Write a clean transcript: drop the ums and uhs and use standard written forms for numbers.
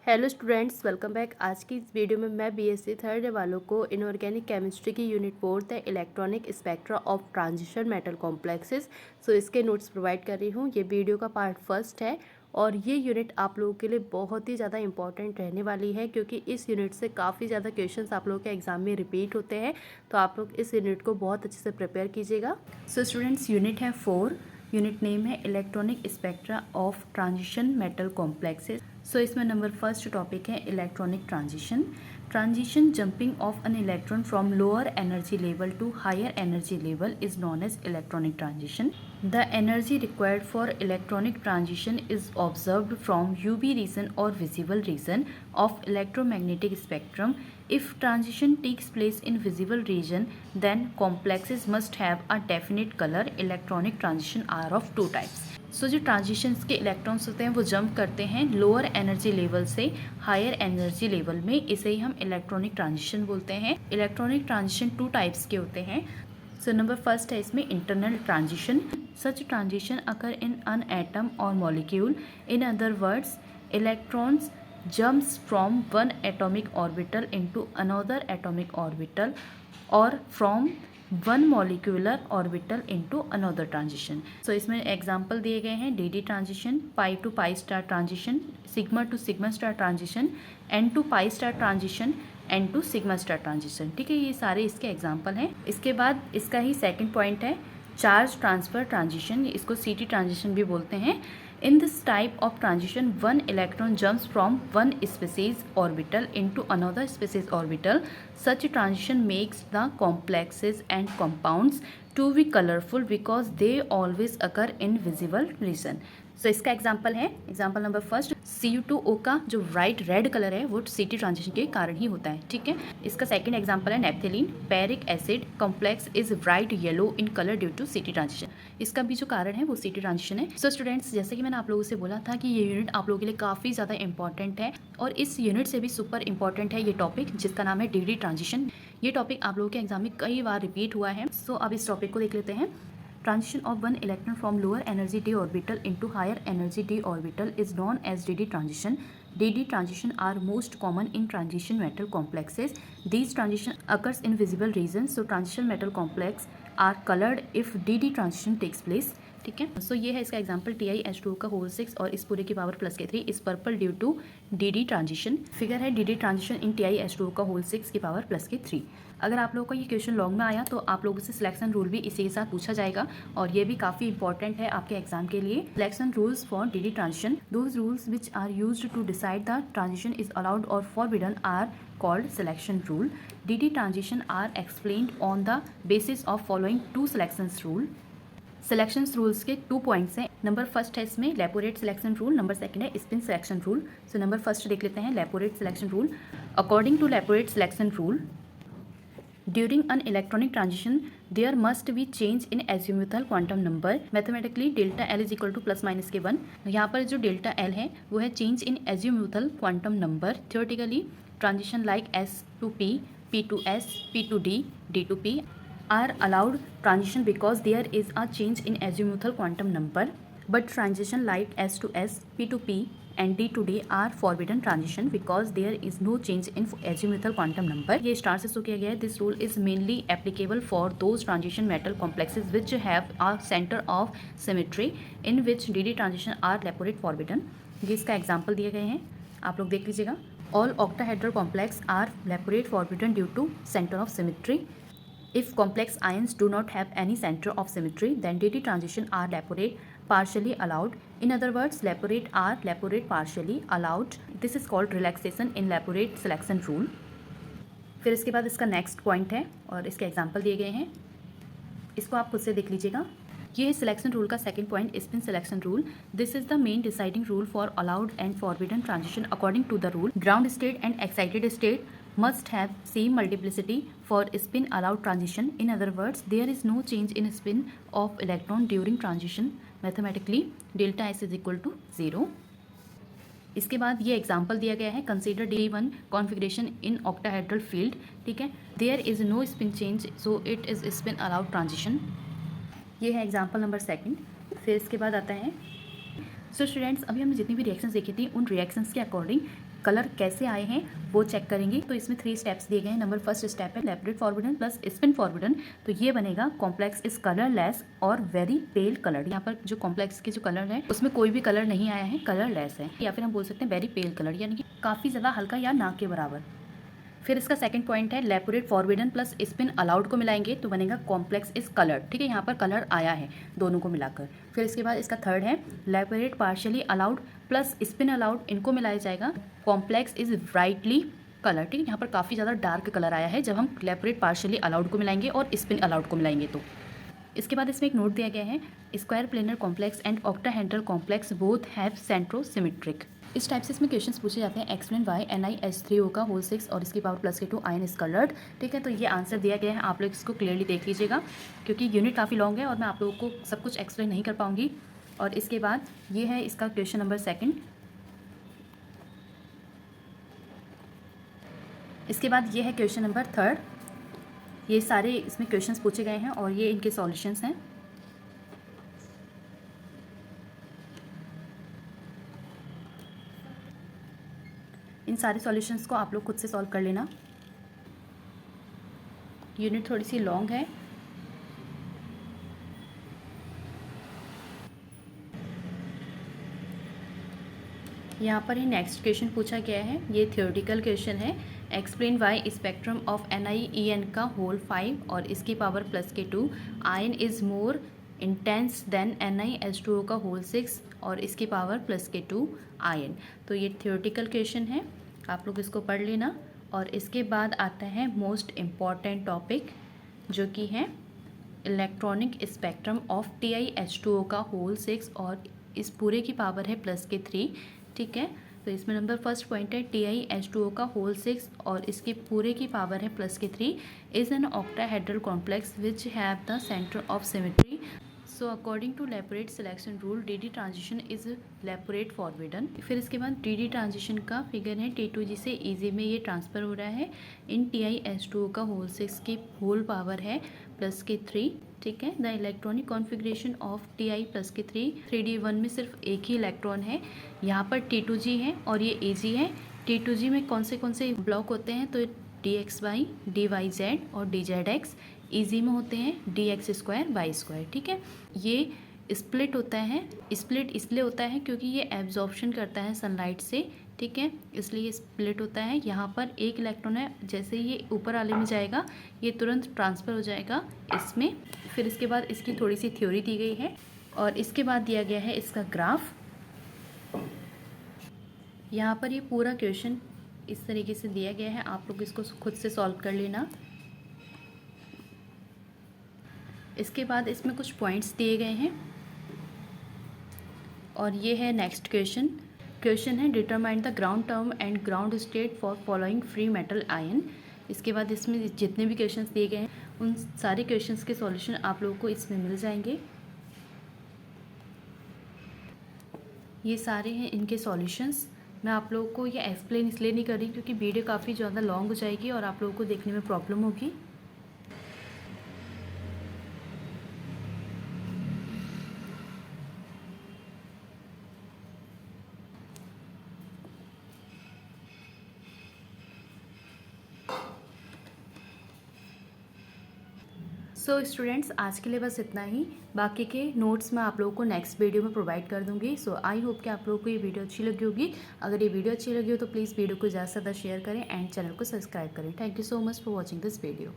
Hello students, welcome back. आज की इस वीडियो में मैं बीएससी थर्ड वालों को इनऑर्गेनिक केमिस्ट्री की यूनिट 4 है electronic spectra of transition metal complexes. इसके नोट्स प्रोवाइड कर रही हूँ। ये वीडियो का पार्ट फर्स्ट है और ये यूनिट आप लोगों के लिए बहुत ही ज़्यादा इंपॉर्टेंट रहने वाली है, क्योंकि इस यूनिट से काफ़ी ज़्यादा क्वेश्चंस आप लोगों के एग्जाम में रिपीट होते हैं। तो आप लोग इस यूनिट को बहुत अच्छे से प्रिपेयर कीजिएगा। स्टूडेंट्स, यूनिट है 4। यूनिट नेम है electronic spectra of transition metal complexes. इसमें नंबर फर्स्ट टॉपिक है electronic transition jumping of an electron from lower energy level to higher energy level is known as electronic transition. The energy required for electronic transition is observed from UV region और visible region of electromagnetic spectrum. If transition takes place in visible region, then complexes must have a definite color. Electronic transition are of two types. जो transitions के electrons होते हैं वो jump करते हैं lower energy level से higher energy level में, इसे ही हम इलेक्ट्रॉनिक ट्रांजिशन बोलते हैं। इलेक्ट्रॉनिक ट्रांजिशन 2 टाइप्स के होते हैं। नंबर फर्स्ट है इसमें internal transition. Such transition occur in an atom और molecule. In other words, electrons jumps from one atomic orbital into another atomic orbital or from one molecular orbital into another transition. इसमें example दिए गए हैं d transition, pi to pi star transition, sigma to sigma star transition, n to pi star transition, n to sigma star transition. ठीक है, ये सारे इसके example हैं। इसके बाद इसका ही सेकेंड पॉइंट है चार्ज ट्रांसफर ट्रांजिशन, इसको सीटी ट्रांजिशन भी बोलते हैं। In this type of transition, one electron jumps from one species orbital into another species orbital. Such transition makes the complexes and compounds to be colorful because they always occur in visible region. इसका example है, example number first, Cu2O का जो bright red colour है वो सीटी transition के कारण ही होता है। ठीक है, इसका सेकंड एग्जाम्पल है naphthalene picric acid complex is bright yellow in colour due to CT transition. इसका भी जो कारण है वो सीटी ट्रांजिशन है। स्टूडेंट्स, जैसे कि मैंने आप लोगों से बोला था कि ये यूनिट आप लोगों के लिए काफ़ी ज़्यादा इंपॉर्टेंट है और इस यूनिट से भी सुपर इंपॉर्टेंट है ये टॉपिक जिसका नाम है डी ट्रांजिशन। ये टॉपिक आप लोगों के एग्जाम में कई बार रिपीट हुआ है। अब इस टॉपिक को देख लेते हैं। Transition of one electron from lower energy d orbital into higher energy d orbital is known as dd transition. dd transition are most common in transition metal complexes. These transition occurs in visible regions, so transition metal complex are colored if dd transition takes place. ठीक है, ये है इसका example TiH2 का whole 6 और इस पूरे की पावर प्लस के 3 इस purple due to d transition. Figure है डी ट्रांजिशन इन TiH2 का होल 6 की पावर प्लस के 3। अगर आप लोगों को ये क्वेश्चन लॉन्ग में आया तो आप लोगों से सिलेक्शन रूल भी इसी के साथ पूछा जाएगा और ये भी काफ़ी इंपॉर्टेंट है आपके एग्जाम के लिए। Selection rules for d transition, those rules which are used to decide the transition is allowed और forbidden are called selection rule. DD transition are explained on the basis of following two selections rule. Selections rules के 2 points हैं। Number first है इसमें Laporte selection rule, number second है spin selection rule. Number first देख लेते हैं Laporte selection rule. According to Laporte selection rule, during an electronic transition there must be change in azimuthal quantum number. Mathematically delta l is equal to plus minus के 1। यहाँ पर जो delta L है वो है change in azimuthal quantum number. Theoretically transition like s to p, p to s, p to d, d to p are allowed transition because there is a change in azimuthal quantum number, but transition like S to S, P to P and D to D are forbidden transition because there is no change in azimuthal quantum number. ये star से show किया गया है। This rule is mainly applicable for those transition metal complexes which have a center of symmetry in which DD transition are leporate forbidden. ये इसका example दिए गए हैं, आप लोग देख लीजिएगा। All octahedral complex are leporate forbidden due to center of symmetry. If complex ions do not have any center of symmetry, then DD transition are leporate partially allowed. In other words, leporate are leporate partially allowed. This is called relaxation in leporate selection rule. फिर इसके बाद इसका next point है और इसके example दिए गए हैं, इसको आप खुद से देख लीजिएगा। ये है सिलेक्शन रूल का second point, spin selection rule. This is the main deciding rule for allowed and forbidden transition. According to the rule, ground state and excited state must have same multiplicity for spin allowed transition. In other words, there is no change in spin of electron during transition. Mathematically, delta S is equal to 0. इसके बाद ये example दिया गया है, consider D1 configuration in octahedral field. ठीक है, there is no spin change so it is spin allowed transition. ये है एग्जाम्पल नंबर सेकंड। फिर इसके बाद आता है स्टूडेंट्स, अभी हमने जितनी भी रिएक्शंस देखी थी उन रिएक्शंस के अकॉर्डिंग कलर कैसे आए हैं वो चेक करेंगे। तो इसमें 3 स्टेप्स दिए गए हैं। नंबर फर्स्ट स्टेप है लेपोरेट फॉरबिडन प्लस स्पिन फॉरबिडन। तो ये बनेगा कॉम्प्लेक्स इज कलरलेस और वेरी पेल कलर। यहाँ पर जो कॉम्प्लेक्स के जो कलर है उसमें कोई भी कलर नहीं आया है, कलरलेस है, या फिर हम बोल सकते हैं वेरी पेल कलर, यानी कि काफ़ी ज़्यादा हल्का या ना के बराबर। फिर इसका सेकंड पॉइंट है लेपोरेट फॉरबिडन प्लस स्पिन अलाउड को मिलाएंगे तो बनेगा कॉम्प्लेक्स इज कलर। ठीक है, यहाँ पर कलर आया है दोनों को मिलाकर। फिर इसके बाद इसका थर्ड है Laporte partially allowed plus spin allowed, इनको मिलाया जाएगा कॉम्प्लेक्स इज ब्राइटली कलर। ठीक है, यहाँ पर काफ़ी ज़्यादा डार्क कलर आया है जब हम लेपोरेट पार्शियली अलाउड को मिलाएंगे और स्पिन अलाउड को मिलाएंगे तो। इसके बाद इसमें एक नोट दिया गया है square planar complex and octahedral complex both have centrosymmetric. इस टाइप से इसमें क्वेश्चंस पूछे जाते हैं। एक्सप्लेन वाई NiH3O का होल 6 और इसकी पावर प्लस के 2 आयन इज कलर्ड। ठीक है, तो ये आंसर दिया गया है, आप लोग इसको क्लियरली देख लीजिएगा क्योंकि यूनिट काफ़ी लॉन्ग है और मैं आप लोगों को सब कुछ एक्सप्लेन नहीं कर पाऊंगी। और इसके बाद ये है इसका क्वेश्चन नंबर सेकंड। इसके बाद ये है क्वेश्चन नंबर थर्ड। ये सारे इसमें क्वेश्चंस पूछे गए हैं और ये इनके सॉल्यूशंस हैं। इन सारे सॉल्यूशंस को आप लोग खुद से सॉल्व कर लेना। यूनिट थोड़ी सी लॉन्ग है। यहाँ पर ही नेक्स्ट क्वेश्चन पूछा गया है, ये थ्योरेटिकल क्वेश्चन है। Explain why spectrum of NiEn का होल 5 और इसकी पावर प्लस के 2 ion is more intense then NiH2O का होल 6 और इसकी पावर प्लस के 2 आयन। तो ये थ्योरेटिकल क्वेश्चन है, आप लोग इसको पढ़ लेना। और इसके बाद आता है मोस्ट इम्पॉर्टेंट टॉपिक जो कि है इलेक्ट्रॉनिक स्पेक्ट्रम ऑफ TiH2O का होल 6 और इस पूरे की पावर है प्लस के 3। ठीक है, तो इसमें नंबर फर्स्ट पॉइंट है TiH2O का होल 6 और इसके पूरे की पावर है प्लस के 3 is an octahedral complex which have the centre of symmetry. So according to Laporte selection rule DD transition is Laporte forbidden. फिर इसके बाद DD ट्रांजिशन का फिगर है T2G से EG में ये ट्रांसफ़र हो रहा है। इन TiH2O का होल 6 की होल पावर है प्लस के 3। ठीक है, the electronic configuration of Ti plus के 3D1 में सिर्फ एक ही इलेक्ट्रॉन है। यहाँ पर T2G है और ये EG है। T2G में कौन से ब्लॉक होते हैं तो DXY, DYZ और DZX। EG में होते हैं DX² Y²। ठीक है, ये स्प्लिट होता है। स्प्लिट इसलिए होता है क्योंकि ये एब्जॉर्प्शन करता है सनलाइट से। ठीक है, इसलिए ये स्प्लिट होता है। यहाँ पर एक इलेक्ट्रॉन है, जैसे ये ऊपर वाले में जाएगा ये तुरंत ट्रांसफ़र हो जाएगा इसमें। फिर इसके बाद इसकी थोड़ी सी थ्योरी दी गई है और इसके बाद दिया गया है इसका ग्राफ। यहाँ पर ये पूरा क्वेश्चन इस तरीके से दिया गया है, आप लोग इसको खुद से सॉल्व कर लेना। इसके बाद इसमें कुछ पॉइंट्स दिए गए हैं और ये है नेक्स्ट क्वेश्चन है determine the ground term and ground state for following free metal ion. इसके बाद इसमें जितने भी क्वेश्चंस दिए गए हैं उन सारे क्वेश्चंस के सॉल्यूशन आप लोगों को इसमें मिल जाएंगे। ये सारे हैं इनके सॉल्यूशंस। मैं आप लोगों को ये एक्सप्लेन इसलिए नहीं कर रही क्योंकि वीडियो काफ़ी ज़्यादा लॉन्ग हो जाएगी और आप लोगों को देखने में प्रॉब्लम होगी। सो स्टूडेंट्स, आज के लिए बस इतना ही। बाकी के नोट्स मैं आप लोगों को नेक्स्ट वीडियो में प्रोवाइड कर दूंगी। सो आई होप कि आप लोगों को ये वीडियो अच्छी लगी होगी। अगर ये वीडियो अच्छी लगी हो तो प्लीज़ वीडियो को ज़्यादा से ज़्यादा शेयर करें एंड चैनल को सब्सक्राइब करें। Thank you so much for watching this video.